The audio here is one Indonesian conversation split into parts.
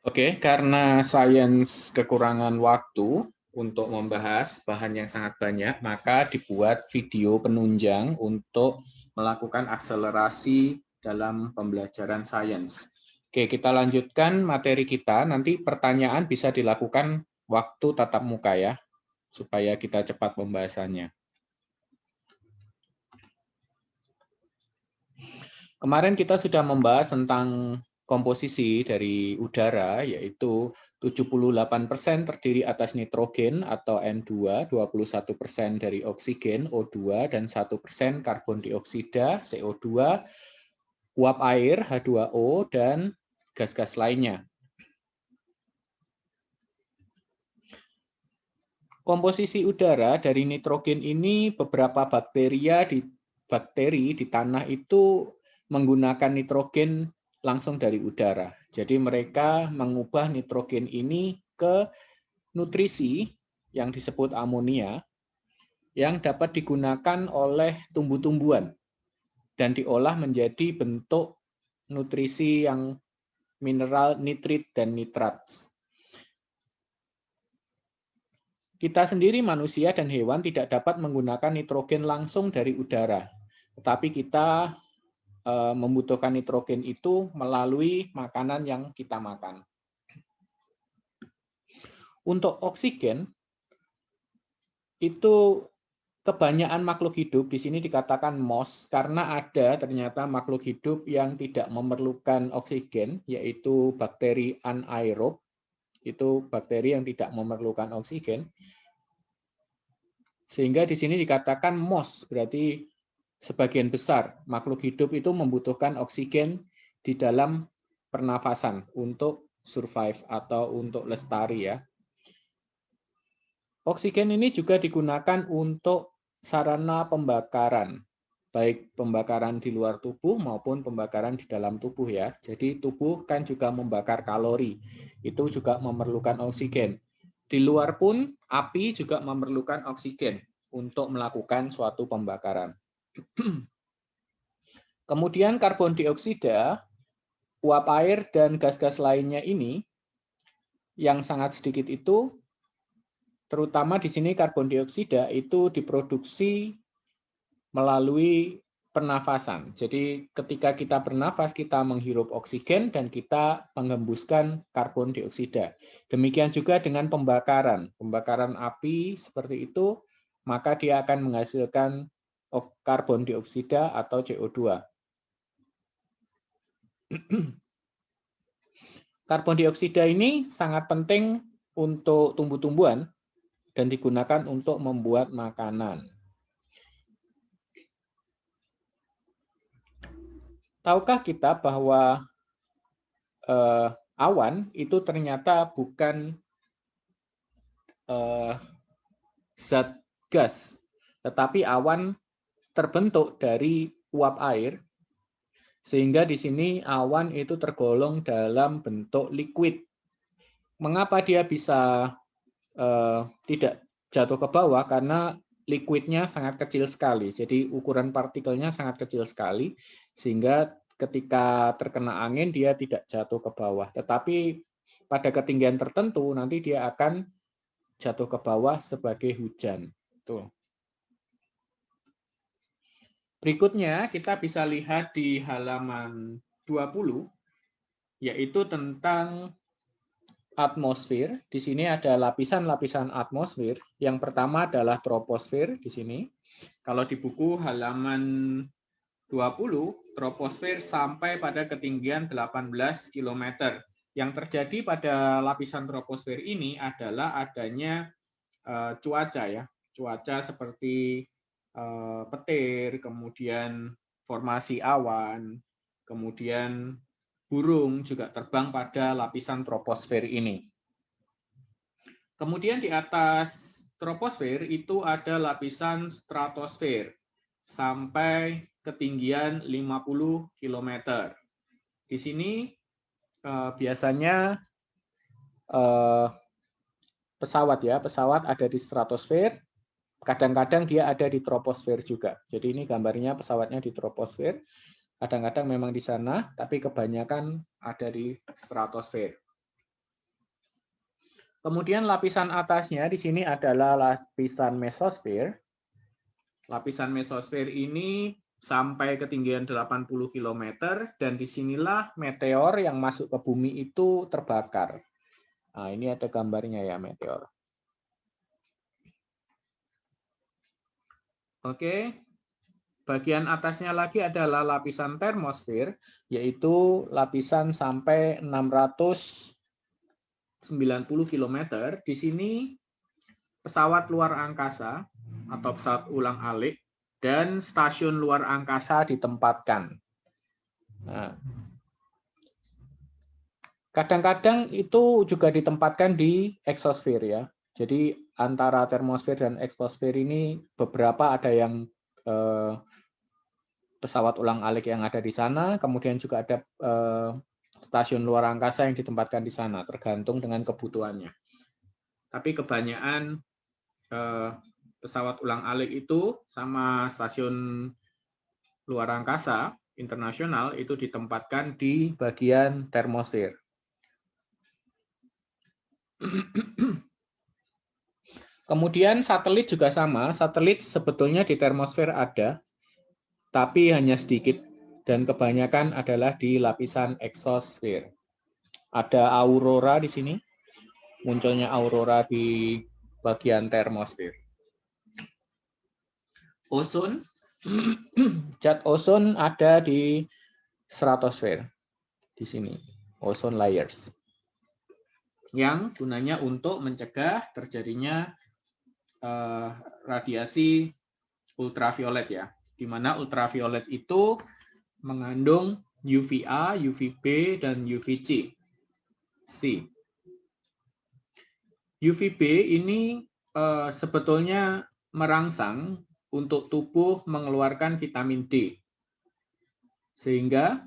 Oke, karena sains kekurangan waktu untuk membahas bahan yang sangat banyak, maka dibuat video penunjang untuk melakukan akselerasi dalam pembelajaran sains. Oke, kita lanjutkan materi kita. Nanti pertanyaan bisa dilakukan waktu tatap muka ya, supaya kita cepat pembahasannya. Kemarin kita sudah membahas tentang komposisi dari udara, yaitu 78% terdiri atas nitrogen atau N2, 21% dari oksigen O2, dan 1% karbon dioksida CO2, uap air H2O, dan gas-gas lainnya. Komposisi udara dari nitrogen ini beberapa bakteri di tanah itu menggunakan nitrogen langsung dari udara. Jadi mereka mengubah nitrogen ini ke nutrisi yang disebut amonia yang dapat digunakan oleh tumbuh-tumbuhan dan diolah menjadi bentuk nutrisi yang mineral nitrit dan nitrat. Kita sendiri manusia dan hewan tidak dapat menggunakan nitrogen langsung dari udara, tetapi kita membutuhkan nitrogen itu melalui makanan yang kita makan. Untuk oksigen, itu kebanyakan makhluk hidup di sini dikatakan MOS karena ada ternyata makhluk hidup yang tidak memerlukan oksigen, yaitu bakteri anaerob, itu bakteri yang tidak memerlukan oksigen. Sehingga di sini dikatakan MOS, berarti sebagian besar makhluk hidup itu membutuhkan oksigen di dalam pernafasan untuk survive atau untuk lestari ya. Oksigen ini juga digunakan untuk sarana pembakaran, baik pembakaran di luar tubuh maupun pembakaran di dalam tubuh ya. Jadi tubuh kan juga membakar kalori, itu juga memerlukan oksigen. Di luar pun api juga memerlukan oksigen untuk melakukan suatu pembakaran. Kemudian karbon dioksida, uap air, dan gas-gas lainnya ini yang sangat sedikit itu, terutama di sini karbon dioksida itu diproduksi melalui pernafasan. Jadi ketika kita bernafas, kita menghirup oksigen dan kita menghembuskan karbon dioksida. Demikian juga dengan pembakaran. Pembakaran api seperti itu, maka dia akan menghasilkan karbon dioksida atau CO2. Karbon dioksida ini sangat penting untuk tumbuh-tumbuhan dan digunakan untuk membuat makanan. Tahukah kita bahwa awan itu ternyata bukan zat gas, tetapi awan terbentuk dari uap air, sehingga di sini awan itu tergolong dalam bentuk liquid. Mengapa dia bisa tidak jatuh ke bawah? Karena liquidnya sangat kecil sekali, jadi ukuran partikelnya sangat kecil sekali, sehingga ketika terkena angin dia tidak jatuh ke bawah. Tetapi pada ketinggian tertentu nanti dia akan jatuh ke bawah sebagai hujan. Tuh. Berikutnya kita bisa lihat di halaman 20, yaitu tentang atmosfer. Di sini ada lapisan-lapisan atmosfer. Yang pertama adalah troposfer di sini. Kalau di buku halaman 20, troposfer sampai pada ketinggian 18 km. Yang terjadi pada lapisan troposfer ini adalah adanya cuaca ya. Cuaca seperti petir, kemudian formasi awan, kemudian burung juga terbang pada lapisan troposfer ini. Kemudian di atas troposfer itu ada lapisan stratosfer sampai ketinggian 50 km. Di sini biasanya pesawat ada di stratosfer, kadang-kadang dia ada di troposfer juga. Jadi ini gambarnya pesawatnya di troposfer. Kadang-kadang memang di sana, tapi kebanyakan ada di stratosfer. Kemudian lapisan atasnya di sini adalah lapisan mesosfer. Lapisan mesosfer ini sampai ketinggian 80 km dan disinilah meteor yang masuk ke bumi itu terbakar. Nah, ini ada gambarnya ya meteor. Oke, bagian atasnya lagi adalah lapisan termosfer, yaitu lapisan sampai 690 km. Di sini pesawat luar angkasa atau pesawat ulang-alik dan stasiun luar angkasa ditempatkan. Nah, kadang-kadang itu juga ditempatkan di eksosfer ya. Jadi antara termosfer dan eksosfer ini beberapa ada yang pesawat ulang-alik yang ada di sana, kemudian juga ada stasiun luar angkasa yang ditempatkan di sana, tergantung dengan kebutuhannya. Tapi kebanyakan pesawat ulang-alik itu sama stasiun luar angkasa internasional itu ditempatkan di bagian termosfer. Kemudian satelit juga sama, satelit sebetulnya di termosfer ada, tapi hanya sedikit, dan kebanyakan adalah di lapisan eksosfer. Ada aurora di sini, munculnya aurora di bagian termosfer. Ozon, zat ozon ada di stratosfer, di sini, ozone layers, yang gunanya untuk mencegah terjadinya radiasi ultraviolet ya, di mana ultraviolet itu mengandung UVA, UVB, dan UVC. UVB ini sebetulnya merangsang untuk tubuh mengeluarkan vitamin D, sehingga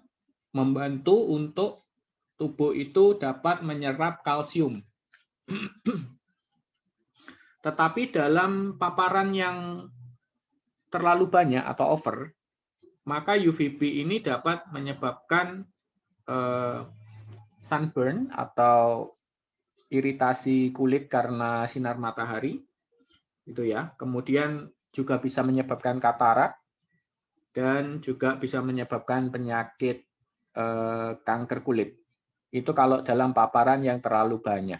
membantu untuk tubuh itu dapat menyerap kalsium. Tetapi dalam paparan yang terlalu banyak atau over, maka UVB ini dapat menyebabkan sunburn atau iritasi kulit karena sinar matahari, itu ya. Kemudian juga bisa menyebabkan katarak dan juga bisa menyebabkan penyakit kanker kulit. Itu kalau dalam paparan yang terlalu banyak.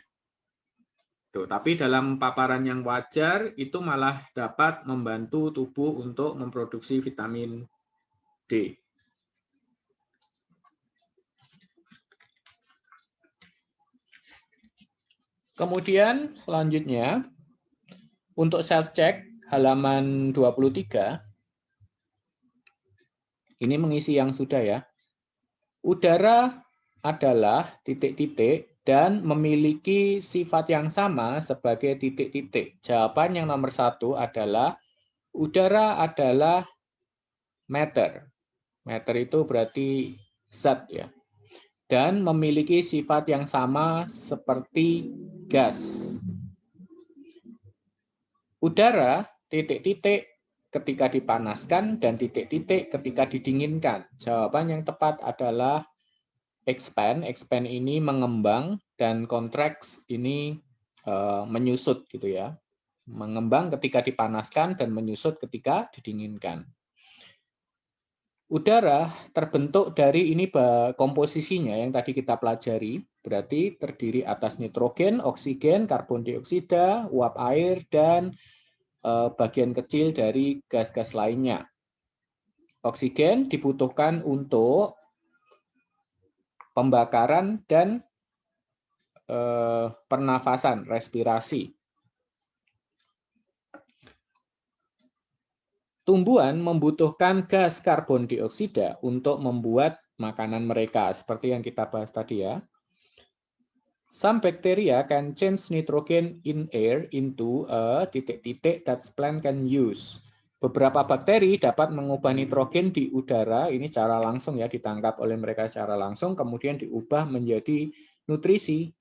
Tuh, tapi dalam paparan yang wajar itu malah dapat membantu tubuh untuk memproduksi vitamin D. Kemudian selanjutnya untuk self check halaman 23 ini mengisi yang sudah ya. Udara adalah titik-titik dan memiliki sifat yang sama sebagai titik-titik. Jawaban yang nomor 1 adalah udara adalah matter. Matter itu berarti zat ya. Dan memiliki sifat yang sama seperti gas. Udara titik-titik ketika dipanaskan dan titik-titik ketika didinginkan. Jawaban yang tepat adalah expand. Expand ini mengembang dan contract ini menyusut gitu ya. Mengembang ketika dipanaskan dan menyusut ketika didinginkan. Udara terbentuk dari ini komposisinya yang tadi kita pelajari, berarti terdiri atas nitrogen, oksigen, karbon dioksida, uap air, dan bagian kecil dari gas-gas lainnya. Oksigen dibutuhkan untuk pembakaran dan pernafasan, respirasi. Tumbuhan membutuhkan gas karbon dioksida untuk membuat makanan mereka, seperti yang kita bahas tadi ya. Some bacteria can change nitrogen in air into a titik-titik that plant can use. Beberapa bakteri dapat mengubah nitrogen di udara, ini secara langsung ya, ditangkap oleh mereka secara langsung, kemudian diubah menjadi nutrisi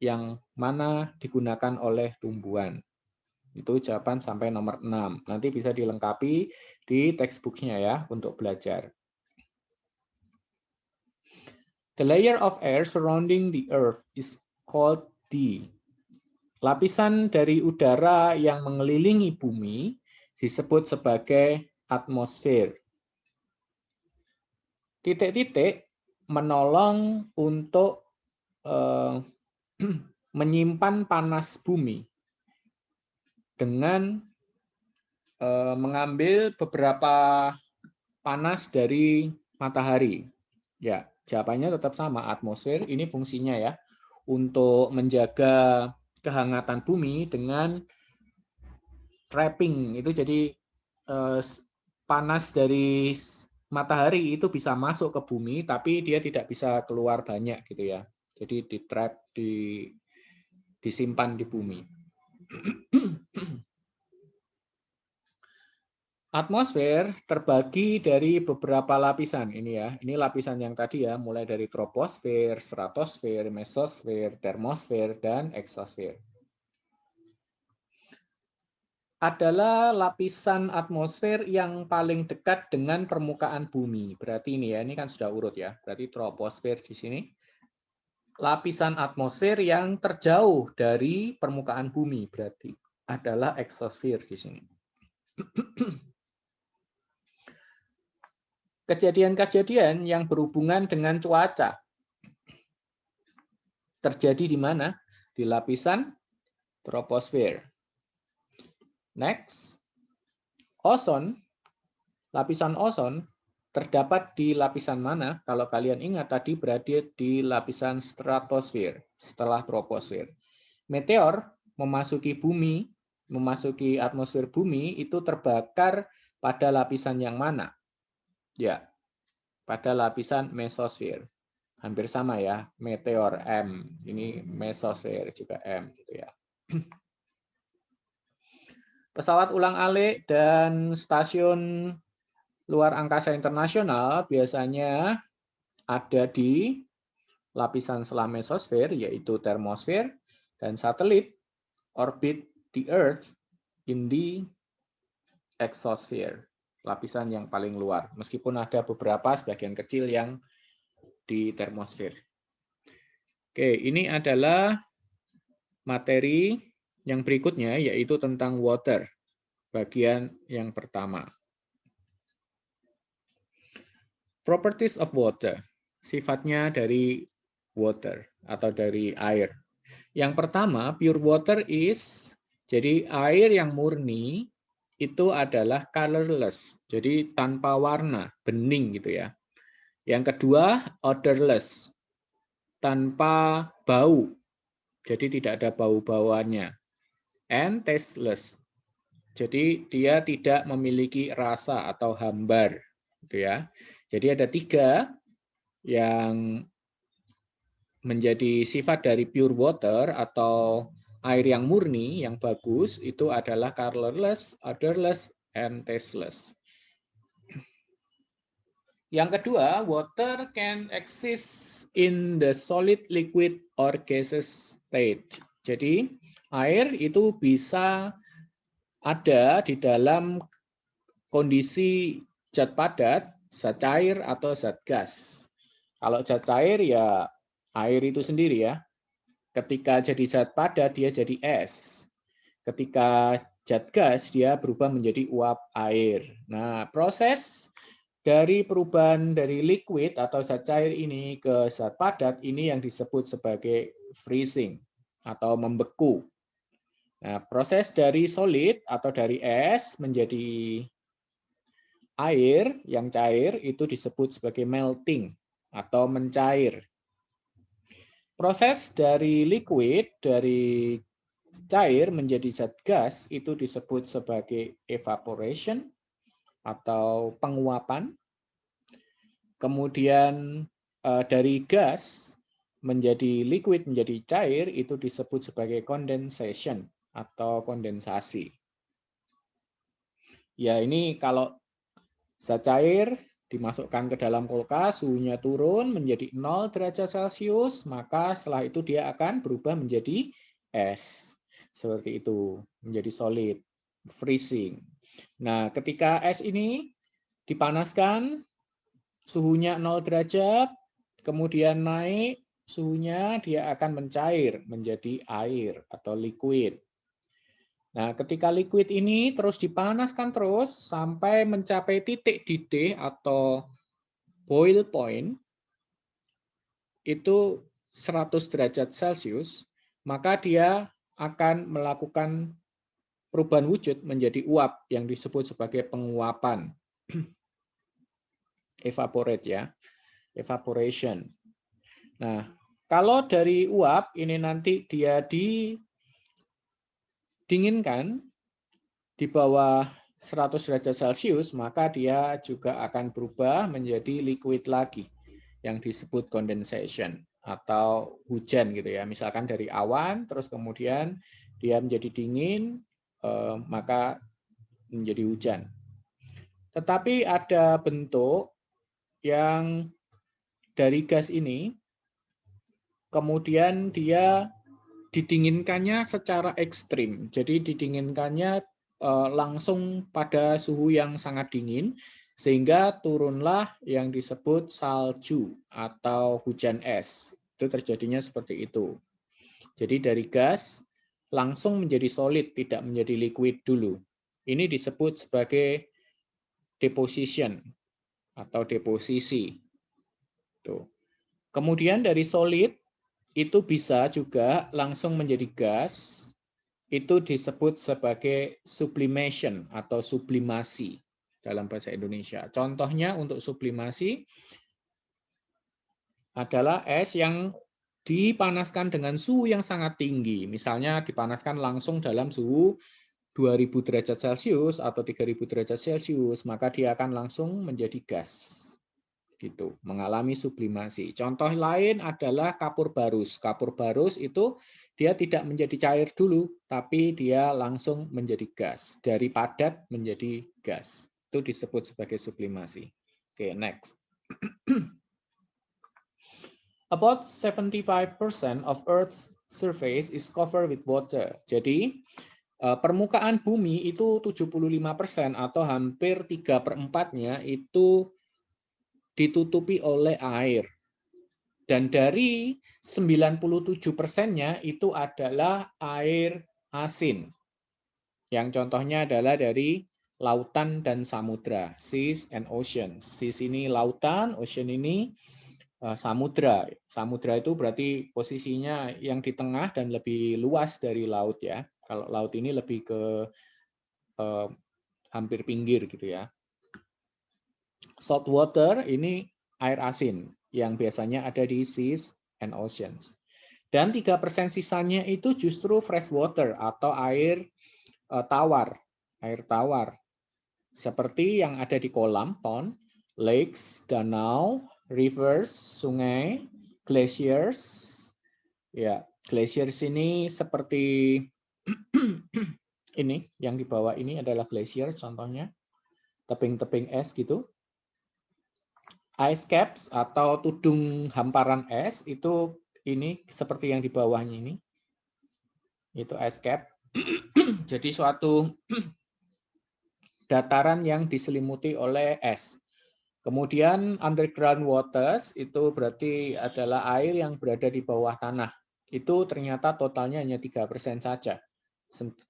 yang mana digunakan oleh tumbuhan. Itu jawaban sampai nomor 6. Nanti bisa dilengkapi di textbook-nya ya untuk belajar. The layer of air surrounding the Earth is called the. Lapisan dari udara yang mengelilingi bumi disebut sebagai atmosfer. Titik-titik menolong untuk menyimpan panas bumi dengan mengambil beberapa panas dari matahari. Ya, jawabannya tetap sama, atmosfer ini fungsinya ya untuk menjaga kehangatan bumi dengan trapping. Itu jadi panas dari matahari itu bisa masuk ke bumi tapi dia tidak bisa keluar banyak gitu ya. Jadi di trap, disimpan di bumi. Atmosfer terbagi dari beberapa lapisan ini ya. Ini lapisan yang tadi ya, mulai dari troposfer, stratosfer, mesosfer, termosfer, dan eksosfer. Adalah lapisan atmosfer yang paling dekat dengan permukaan bumi. Berarti ini ya, ini kan sudah urut ya. Berarti troposfer di sini. Lapisan atmosfer yang terjauh dari permukaan bumi berarti adalah eksosfer di sini. Kejadian-kejadian yang berhubungan dengan cuaca terjadi di mana? Di lapisan troposfer. Next, ozon. Lapisan ozon terdapat di lapisan mana? Kalau kalian ingat tadi berada di lapisan stratosfer setelah troposfer. Meteor memasuki bumi, memasuki atmosfer bumi itu terbakar pada lapisan yang mana? Ya, pada lapisan mesosfer. Hampir sama ya, meteor M. Ini mesosfer juga M gitu ya. Pesawat ulang-alik dan stasiun luar angkasa internasional biasanya ada di lapisan setelah mesosfer, yaitu termosfer, dan satelit orbit the Earth in the exosphere, lapisan yang paling luar. Meskipun ada beberapa sebagian kecil yang di termosfer. Oke, ini adalah materi yang berikutnya, yaitu tentang water, bagian yang pertama. Properties of water, sifatnya dari water atau dari air. Yang pertama, pure water is, jadi air yang murni itu adalah colorless, jadi tanpa warna, bening gitu ya. Yang kedua, odorless, tanpa bau, jadi tidak ada bau-bauannya. And tasteless, jadi dia tidak memiliki rasa atau hambar, gitu ya. Jadi ada 3 yang menjadi sifat dari pure water atau air yang murni, yang bagus, itu adalah colorless, odorless, and tasteless. Yang kedua, water can exist in the solid, liquid, or gaseous state. Jadi, air itu bisa ada di dalam kondisi zat padat, zat cair, atau zat gas. Kalau zat cair ya air itu sendiri ya. Ketika jadi zat padat dia jadi es. Ketika zat gas dia berubah menjadi uap air. Nah, proses dari perubahan dari liquid atau zat cair ini ke zat padat ini yang disebut sebagai freezing atau membeku. Nah, proses dari solid atau dari es menjadi air yang cair itu disebut sebagai melting atau mencair. Proses dari liquid, dari cair menjadi zat gas itu disebut sebagai evaporation atau penguapan. Kemudian dari gas menjadi liquid, menjadi cair itu disebut sebagai condensation atau kondensasi. Ya ini kalau zat cair dimasukkan ke dalam kulkas, suhunya turun menjadi 0 derajat Celcius, maka setelah itu dia akan berubah menjadi es. Seperti itu, menjadi solid, freezing. Nah, ketika es ini dipanaskan, suhunya 0 derajat, kemudian naik suhunya dia akan mencair menjadi air atau liquid. Nah, ketika liquid ini terus dipanaskan terus sampai mencapai titik didih atau boil point, itu 100 derajat Celcius, maka dia akan melakukan perubahan wujud menjadi uap yang disebut sebagai penguapan. Evaporate ya, evaporation. Nah, kalau dari uap ini nanti dia didinginkan di bawah 100 derajat Celcius, maka dia juga akan berubah menjadi liquid lagi yang disebut condensation atau hujan gitu ya. Misalkan dari awan terus kemudian dia menjadi dingin, maka menjadi hujan. Tetapi ada bentuk yang dari gas ini kemudian dia didinginkannya secara ekstrim. Jadi didinginkannya langsung pada suhu yang sangat dingin sehingga turunlah yang disebut salju atau hujan es. Itu terjadinya seperti itu. Jadi dari gas langsung menjadi solid, tidak menjadi liquid dulu. Ini disebut sebagai deposition atau deposisi. Tuh. Kemudian dari solid itu bisa juga langsung menjadi gas, itu disebut sebagai sublimation atau sublimasi dalam bahasa Indonesia. Contohnya untuk sublimasi adalah es yang dipanaskan dengan suhu yang sangat tinggi. Misalnya dipanaskan langsung dalam suhu 2000 derajat Celcius atau 3000 derajat Celcius, maka dia akan langsung menjadi gas. Gitu, mengalami sublimasi. Contoh lain adalah kapur barus. Kapur barus itu dia tidak menjadi cair dulu, tapi dia langsung menjadi gas. Dari padat menjadi gas. Itu disebut sebagai sublimasi. Oke, next. About 75% of Earth's surface is covered with water. Jadi, permukaan bumi itu 75% atau hampir 3/4-nya itu ditutupi oleh air. Dan dari 97%-nya itu adalah air asin. Yang contohnya adalah dari lautan dan samudra, seas and oceans. Seas ini lautan, ocean ini samudra. Samudra itu berarti posisinya yang di tengah dan lebih luas dari laut ya. Kalau laut ini lebih ke hampir pinggir gitu ya. Salt water ini air asin yang biasanya ada di seas and oceans. Dan 3% sisanya itu justru fresh water atau air tawar. Air tawar. Seperti yang ada di kolam, pond, lakes, danau, rivers, sungai, glaciers. Ya, glaciers ini seperti ini, yang di bawah ini adalah glaciers contohnya. Tebing-tebing es gitu. Ice caps atau tudung hamparan es itu ini seperti yang di bawahnya ini. Itu ice cap. Jadi suatu dataran yang diselimuti oleh es. Kemudian underground waters itu berarti adalah air yang berada di bawah tanah. Itu ternyata totalnya hanya 3% saja.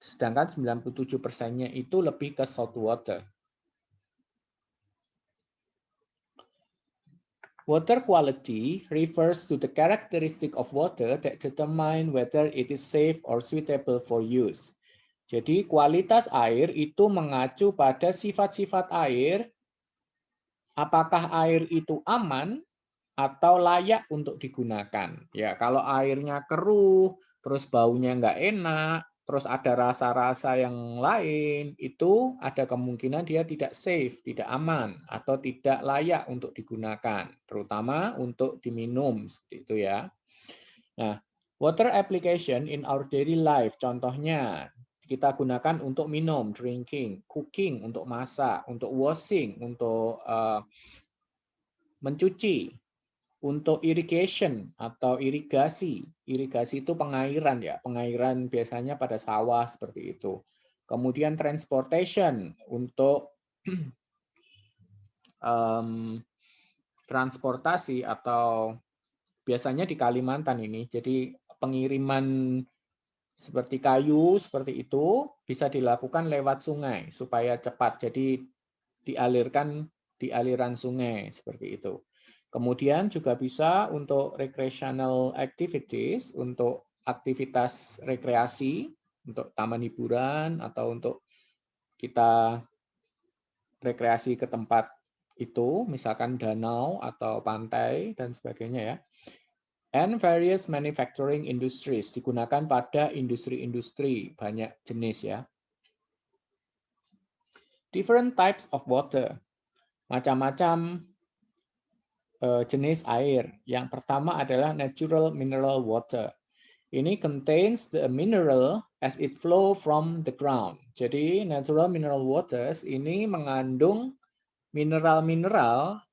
Sedangkan 97%-nya itu lebih ke salt water. Water quality refers to the characteristic of water that determine whether it is safe or suitable for use. Jadi kualitas air itu mengacu pada sifat-sifat air, apakah air itu aman atau layak untuk digunakan. Ya, kalau airnya keruh, terus baunya nggak enak, terus ada rasa-rasa yang lain, itu ada kemungkinan dia tidak safe, tidak aman, atau tidak layak untuk digunakan, terutama untuk diminum, seperti itu ya. Nah, water application in our daily life, contohnya kita gunakan untuk minum, drinking, cooking, untuk masak, untuk washing, untuk mencuci, untuk irrigation atau irigasi. Irigasi itu pengairan ya, pengairan biasanya pada sawah seperti itu. Kemudian transportation untuk transportasi atau biasanya di Kalimantan ini. Jadi pengiriman seperti kayu seperti itu bisa dilakukan lewat sungai supaya cepat. Jadi dialirkan di aliran sungai seperti itu. Kemudian juga bisa untuk recreational activities, untuk aktivitas rekreasi, untuk taman hiburan atau untuk kita rekreasi ke tempat itu, misalkan danau atau pantai dan sebagainya ya. And various manufacturing industries digunakan pada industri-industri banyak jenis ya. Different types of water, macam-macam jenis air. Yang pertama adalah natural mineral water. Ini contains the mineral as it flow from the ground. Jadi natural mineral waters ini mengandung mineral-mineral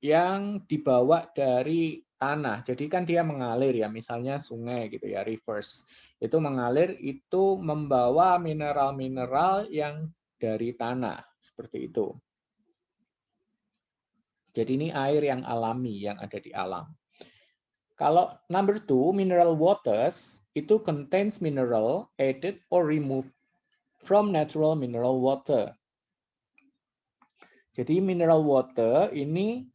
yang dibawa dari tanah. Jadi kan dia mengalir ya, misalnya sungai gitu ya, rivers. Itu mengalir, itu membawa mineral-mineral yang dari tanah, seperti itu. Jadi ini air yang alami, yang ada di alam. Kalau number 2, mineral waters, itu contains mineral added or removed from natural mineral water. Jadi mineral water ini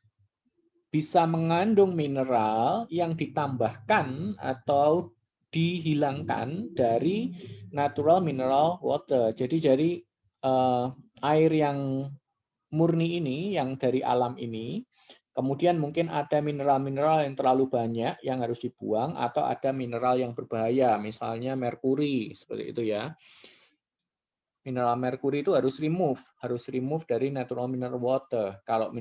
bisa mengandung mineral yang ditambahkan atau dihilangkan dari natural mineral water. Jadi air yang murni ini, yang dari alam ini, kemudian mungkin ada mineral-mineral yang terlalu banyak yang harus dibuang, atau ada mineral yang berbahaya, misalnya merkuri, seperti itu ya. Mineral merkuri itu harus remove dari natural mineral water. Kalau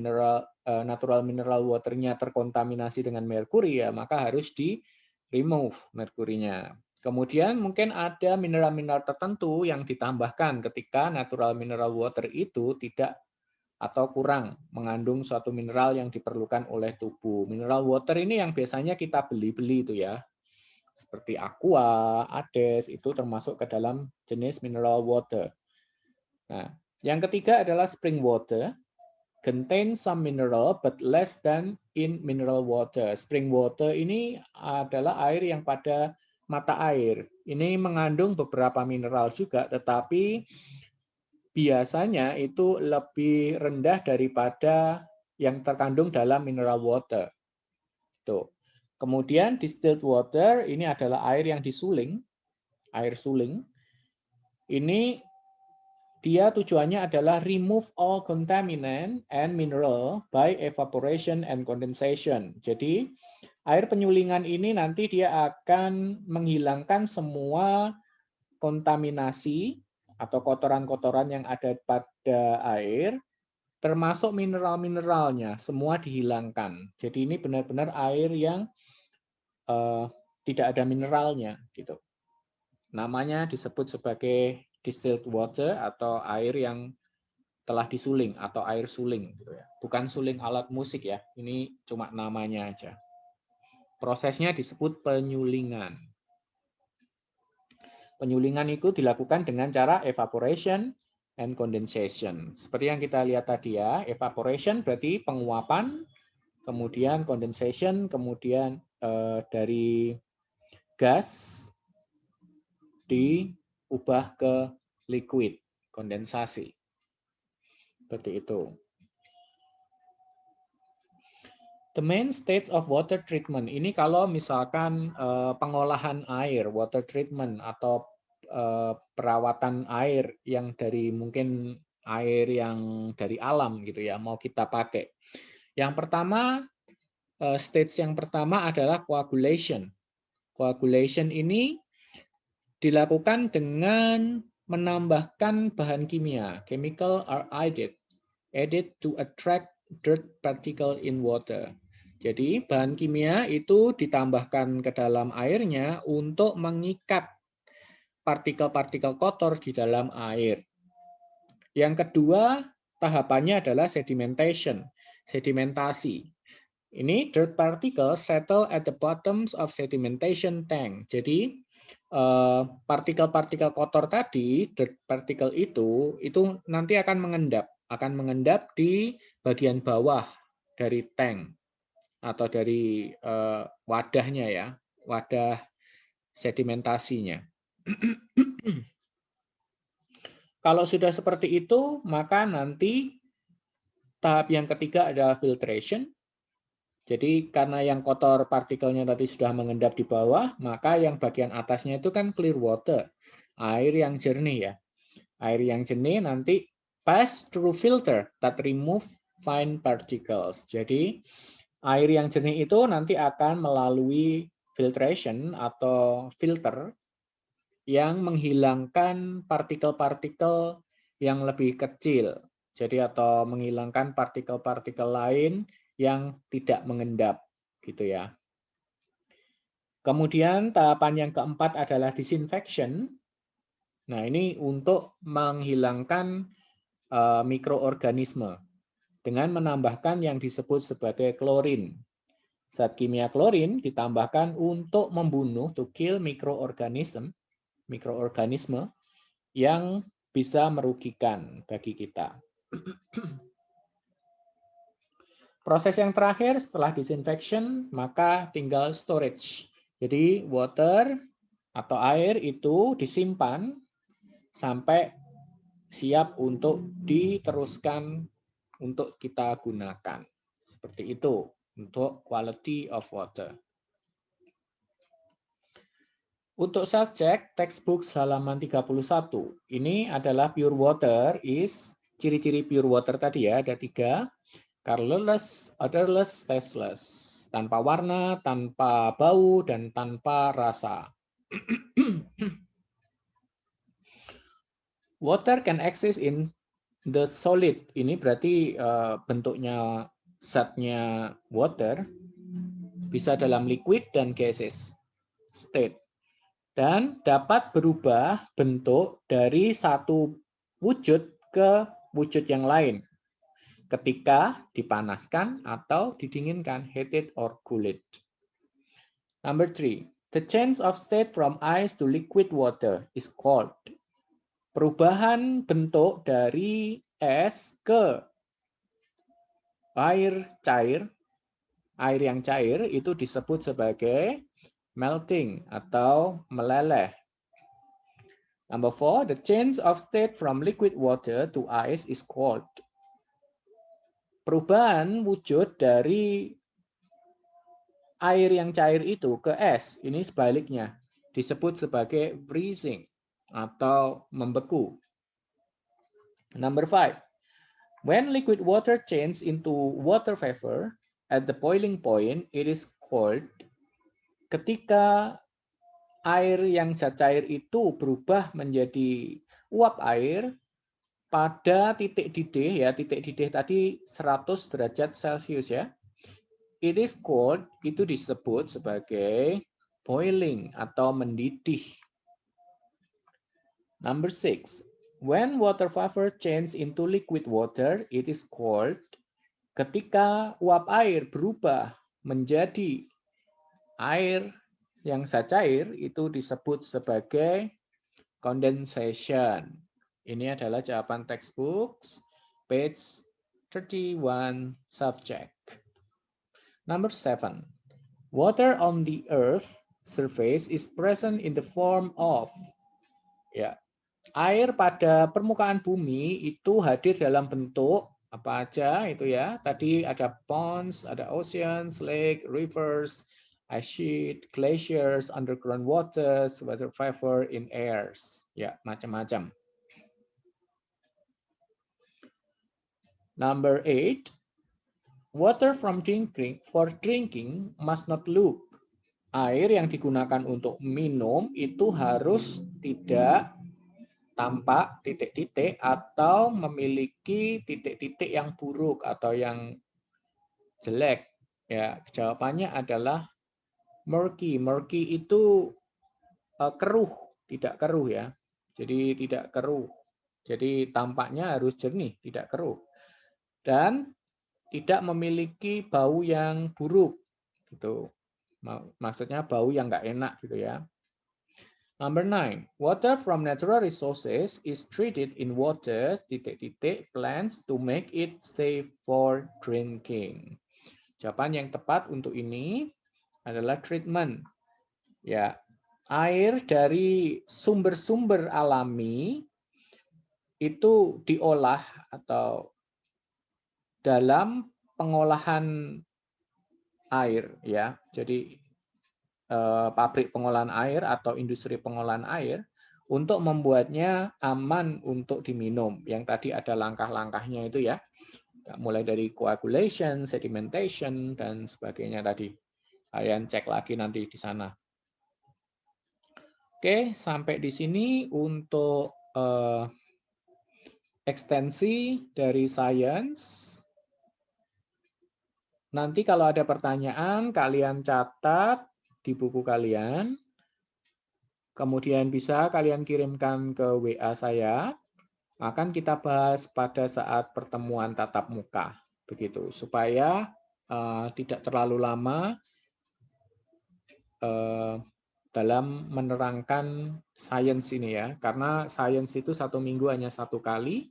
natural mineral waternya terkontaminasi dengan merkuri ya, maka harus di remove merkurinya. Kemudian mungkin ada mineral-mineral tertentu yang ditambahkan ketika natural mineral water itu tidak atau kurang mengandung suatu mineral yang diperlukan oleh tubuh. Mineral water ini yang biasanya kita beli-beli itu ya. Seperti aqua, ades, itu termasuk ke dalam jenis mineral water. Nah, yang ketiga adalah spring water, contain some mineral but less than in mineral water. Spring water ini adalah air yang pada mata air. Ini mengandung beberapa mineral juga, tetapi biasanya itu lebih rendah daripada yang terkandung dalam mineral water. Tuh. Kemudian distilled water ini adalah air yang disuling, air suling. Ini dia tujuannya adalah remove all contaminant and mineral by evaporation and condensation. Jadi air penyulingan ini nanti dia akan menghilangkan semua kontaminasi atau kotoran-kotoran yang ada pada air, termasuk mineral-mineralnya, semua dihilangkan. Jadi ini benar-benar air yang tidak ada mineralnya, gitu. Namanya disebut sebagai distilled water atau air yang telah disuling atau air suling, gitu ya. Bukan suling alat musik ya, ini cuma namanya aja. Prosesnya disebut penyulingan. Penyulingan itu dilakukan dengan cara evaporation and condensation. Seperti yang kita lihat tadi ya, evaporation berarti penguapan, kemudian condensation, kemudian dari gas diubah ke liquid, kondensasi. Seperti itu. The main stage of water treatment. Ini kalau misalkan pengolahan air, water treatment, atau perawatan air yang dari mungkin air yang dari alam gitu ya, mau kita pakai. Yang pertama, stage yang pertama adalah coagulation. Coagulation ini dilakukan dengan menambahkan bahan kimia, chemical are added to attract dirt particle in water. Jadi bahan kimia itu ditambahkan ke dalam airnya untuk mengikat partikel-partikel kotor di dalam air. Yang kedua, tahapannya adalah sedimentation, sedimentasi. Ini dirt particles settle at the bottoms of sedimentation tank. Jadi partikel-partikel kotor tadi, dirt particle itu nanti akan mengendap di bagian bawah dari tank. atau dari wadahnya ya, wadah sedimentasinya. Kalau sudah seperti itu, maka nanti tahap yang ketiga adalah filtration. Jadi karena yang kotor partikelnya tadi sudah mengendap di bawah, maka yang bagian atasnya itu kan clear water, air yang jernih ya. Air yang jernih nanti pass through filter that remove fine particles. Jadi air yang jernih itu nanti akan melalui filtration atau filter yang menghilangkan partikel-partikel yang lebih kecil. Jadi atau menghilangkan partikel-partikel lain yang tidak mengendap gitu ya. Kemudian tahapan yang keempat adalah disinfection. Nah, ini untuk menghilangkan mikroorganisme dengan menambahkan yang disebut sebagai klorin. Zat kimia klorin ditambahkan untuk membunuh, to kill mikroorganisme yang bisa merugikan bagi kita. Proses yang terakhir setelah disinfection, maka tinggal storage. Jadi water atau air itu disimpan sampai siap untuk diteruskan untuk kita gunakan. Seperti itu untuk quality of water. Untuk self-check, textbook halaman 31. Ini adalah pure water is, ciri-ciri pure water tadi ya, ada 3. Colorless, odorless, tasteless. Tanpa warna, tanpa bau, dan tanpa rasa. Water can exist in the solid. Ini berarti bentuknya zatnya water bisa dalam liquid dan gaseous state. Dan dapat berubah bentuk dari satu wujud ke wujud yang lain ketika dipanaskan atau didinginkan, heated or cooled. Number 3, the change of state from ice to liquid water is called. Perubahan bentuk dari es ke air cair, air yang cair itu disebut sebagai melting atau meleleh. Number 4, the change of state from liquid water to ice is called. Perubahan wujud dari air yang cair itu ke es, ini sebaliknya, disebut sebagai freezing atau membeku. Number 5, when liquid water changes into water vapor at the boiling point, it is called. Ketika air yang zat cair itu berubah menjadi uap air pada titik didih ya, titik didih tadi 100 derajat Celcius ya. It is called, itu disebut sebagai boiling atau mendidih. Number 6, when water vapor change into liquid water, it is called. Ketika uap air berubah menjadi air yang zat cair, itu disebut sebagai condensation. Ini adalah jawaban textbook, page 31, subject. Number 7, water on the earth surface is present in the form of. Ya, air pada permukaan bumi itu hadir dalam bentuk apa aja itu ya. Tadi ada ponds, ada oceans, lake, rivers, ice sheet, glaciers, underground waters, water vapor in airs. Ya, macam-macam. Number 8, water from for drinking must not look. Air yang digunakan untuk minum itu harus tidak tampak titik-titik atau memiliki titik-titik yang buruk atau yang jelek. Ya, jawabannya adalah murky. Murky itu keruh, tidak keruh ya. Jadi tidak keruh. Jadi tampaknya harus jernih, tidak keruh. Dan tidak memiliki bau yang buruk gitu. Maksudnya bau yang nggak enak gitu ya. Number 9, water from natural resources is treated in water plants to make it safe for drinking. Jawaban yang tepat untuk ini adalah treatment. Ya, air dari sumber-sumber alami itu diolah atau dalam pengolahan air, ya. Jadi pabrik pengolahan air atau industri pengolahan air untuk membuatnya aman untuk diminum. Yang tadi ada langkah-langkahnya itu ya, mulai dari coagulation, sedimentation, dan sebagainya tadi. Kalian cek lagi nanti di sana. Oke, sampai di sini untuk ekstensi dari sains. Nanti kalau ada pertanyaan, kalian catat di buku kalian. Kemudian bisa kalian kirimkan ke WA saya. Akan kita bahas pada saat pertemuan tatap muka. Begitu, supaya tidak terlalu lama dalam menerangkan sains ini ya. Karena sains itu 1 minggu hanya 1 kali,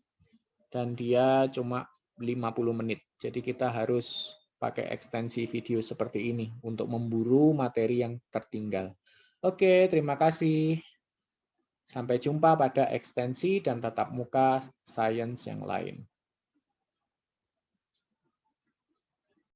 dan dia cuma 50 menit. Jadi kita harus pakai ekstensi video seperti ini untuk memburu materi yang tertinggal. Oke, terima kasih. Sampai jumpa pada ekstensi dan tatap muka sains yang lain.